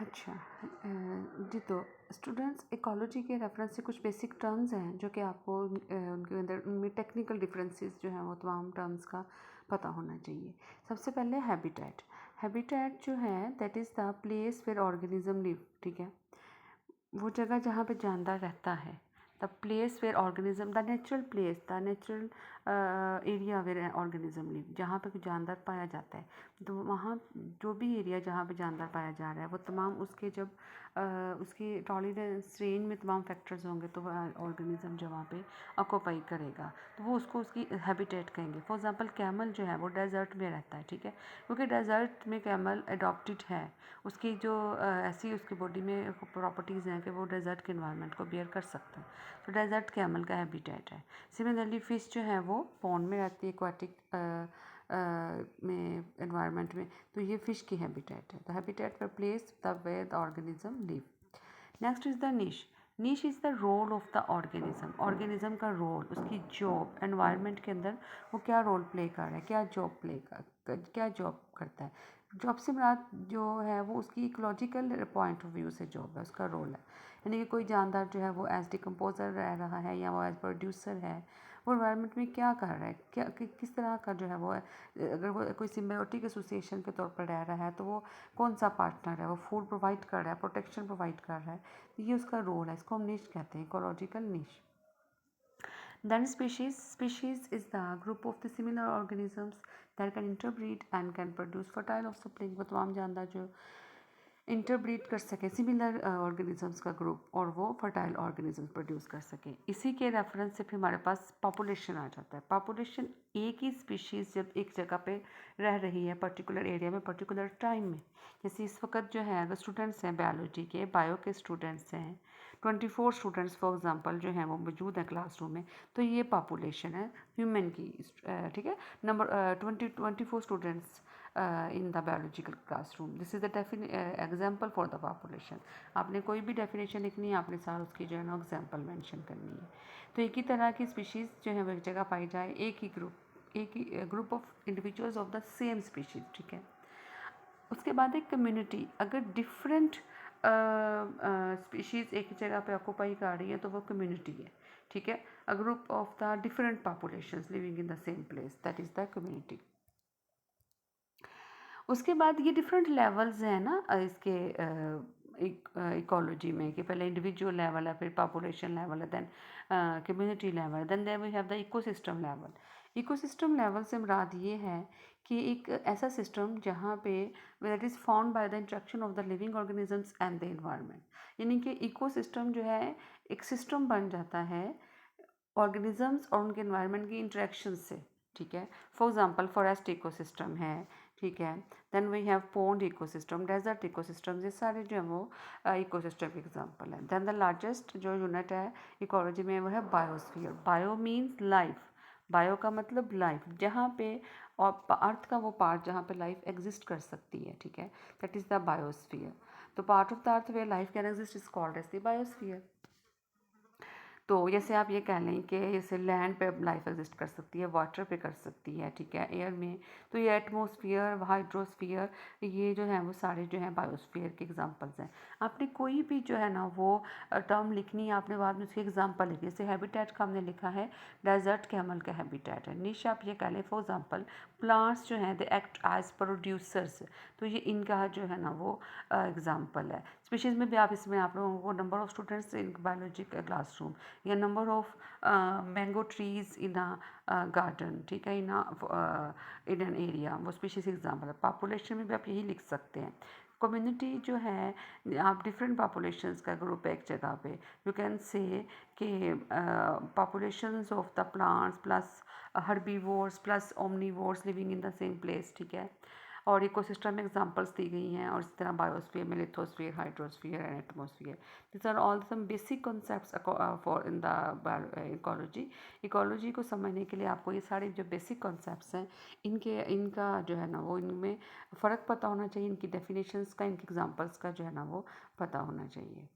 अच्छा। जी, तो students ecology के रेफरेंस से कुछ बेसिक टर्म्स हैं जो कि आपको उनके अंदर उनमें टेक्निकल डिफरेंसेस जो हैं वो तमाम टर्म्स का पता होना चाहिए। सबसे पहले हैबिटेट। हैबिटेट जो है that is the place where organism live, ठीक है। वो जगह जहाँ पे जानदार रहता है, the place where organism, the natural place, the natural area where organism live, जहाँ पे जानदार पाया जाता है। तो वहाँ जो भी एरिया जहाँ पे जानदार पाया जा रहा है वो तमाम उसके जब उसकी टॉलरेंस रेंज में तमाम फैक्टर्स होंगे तो वह ऑर्गेनिज्म जो वहाँ पे ऑक्यूपाई करेगा तो वो उसको उसकी हैबिटेट कहेंगे। फॉर एग्जांपल कैमल जो है वो डेजर्ट में रहता है, ठीक है, क्योंकि डेजर्ट में कैमल अडॉप्टेड है। उसकी जो ऐसी उसकी बॉडी में प्रॉपर्टीज़ हैं कि वो डेजर्ट के इन्वायरमेंट को बियर कर सकता है, तो डेजर्ट कैमल का हैबिटेट है। सिमिलरली फ़िश जो है वो पॉन्ड में रहती है, एक्वाटिक में एनवायरनमेंट में, तो ये फ़िश की हैबिटेट है। द हैबिटेट व place the way the organism live. Next is the niche. Niche is the role of the organism. Organism का रोल, उसकी जॉब एनवायरनमेंट के अंदर वो क्या रोल प्ले कर रहा है, क्या जॉब करता है। जॉब से मुराद जो है वो उसकी इकोलॉजिकल पॉइंट ऑफ व्यू से जॉब है, उसका रोल है। यानी कि कोई जानदार जो है वो एज डिकम्पोजर रह रहा है या वो एज प्रोड्यूसर है, वो एनवायरनमेंट में क्या कर रहा है, किस तरह का जो है वो है। अगर वो कोई सिम्बायोटिक एसोसिएशन के तौर पर रह रहा है तो वो कौन सा पार्टनर है, वो फूड प्रोवाइड कर रहा है, प्रोटेक्शन प्रोवाइड कर रहा है, तो ये उसका रोल है। इसको हम निश कहते हैं, इकोलॉजिकल निश। Then species is the group of the similar organisms that can interbreed and can produce fertile offspring। वो तमाम जानदार जो इंटरब्रीड कर सकें सिमिलर ऑर्गेनिजम्स का ग्रुप और वो फर्टाइल ऑर्गेनिजम्स प्रोड्यूस कर सकें। इसी के रेफरेंस से फिर हमारे पास पॉपुलेशन आ जाता है। पॉपुलेशन एक ही स्पीशीज़ जब एक जगह पे रह रही है पर्टिकुलर एरिया में पर्टिकुलर टाइम में, जैसे इस वक्त जो है अगर स्टूडेंट्स हैं बायोलॉजी के, बायो के स्टूडेंट्स हैं, 24 स्टूडेंट्स फॉर एग्जांपल जो हैं वो मौजूद हैं क्लासरूम में, तो ये पॉपुलेशन है ह्यूमन की, ठीक है। Number 24 students in the biological classroom, this is the example for the population. आपने कोई भी डेफिनेशन लिखनी है, आपने साथ उसकी जो है ना एग्जाम्पल मेंशन करनी है। तो एक ही तरह की स्पीशीज़ जो है वो एक जगह पाई जाए, एक ही group of individuals of the same species, ठीक है। उसके बाद एक कम्युनिटी, अगर डिफरेंट स्पीशीज़ एक जगह पे ऑक्यूपाई कर रही है तो वो कम्युनिटी है, ठीक है। A group of the different populations living in the same place, that is the community. उसके बाद ये डिफरेंट लेवल्स हैं ना इसके इकोलॉजी में, कि पहले इंडिविजुअल लेवल है, फिर पॉपुलेशन लेवल है, then community level, then we have the ecosystem level. Ecosystem level से मुराद ये है कि एक ऐसा सिस्टम जहाँ पे that is found by the interaction of the living organisms and the environment. यानी कि इकोसिस्टम जो है एक सिस्टम बन जाता है ऑर्गेनिजम्स और उनके एनवायरनमेंट की इंटरेक्शन से, ठीक है। फॉर एग्जांपल फॉरेस्ट इकोसिस्टम है, ठीक है। Then we have pond ecosystem, desert ecosystem, ये सारे जो है वो इकोसिस्टम के एग्जांपल है। देन द लार्जेस्ट जो यूनिट है इकोलॉजी में वो है biosphere. Bio means life, bio का मतलब लाइफ, जहाँ पे और अर्थ का वो पार्ट जहाँ पे लाइफ एग्जिस्ट कर सकती है, ठीक है, दैट इज़ द बायोस्फीयर। तो part of the earth where life can exist is called as the biosphere. तो जैसे आप ये कह लें कि जैसे लैंड पे लाइफ एग्जिस्ट कर सकती है, वाटर पे कर सकती है, ठीक है, एयर में, तो ये एटमॉस्फेयर, हाइड्रोस्फीयर, ये जो है वो सारे जो हैं बायोस्फीयर के एग्जांपल्स हैं। आपने कोई भी जो है ना वो टर्म लिखनी है, आपने बाद में उसकी एग्जांपल लिखी। जैसे हैबिटेट का हमने लिखा है डेजर्ट कैमल का हैबिटेट है। निश आप ये कह लें फॉर एग्जांपल प्लांट्स जो हैं दे एक्ट एज प्रोड्यूसर्स, तो ये इनका जो है ना वो एग्जांपल है। स्पीशीज़ में भी आप इसमें आप लोगों को number of students in biology classroom या number of mango trees in a garden, ठीक है, इन एन एरिया, वो स्पीशीज एग्जाम्पल है। पॉपुलेशन में भी आप यही लिख सकते हैं। कम्युनिटी जो है आप डिफरेंट पॉपुलेशंस का ग्रुप है एक जगह पे, यू कैन से कि populations of the plants plus herbivores plus omnivores living in the same place, ठीक है। और इकोसिस्टम में एग्जांपल्स दी गई हैं, और इस तरह बायोस्फीयर में lithosphere, hydrosphere and atmosphere, this are all some basic concepts for in the ecology. Ecology को समझने के लिए आपको ये सारे जो बेसिक कॉन्सेप्ट्स हैं इनका जो है ना वो इनमें फ़र्क पता होना चाहिए, इनकी डेफिनेशंस का, इनके एग्जांपल्स का जो है ना वो पता होना चाहिए।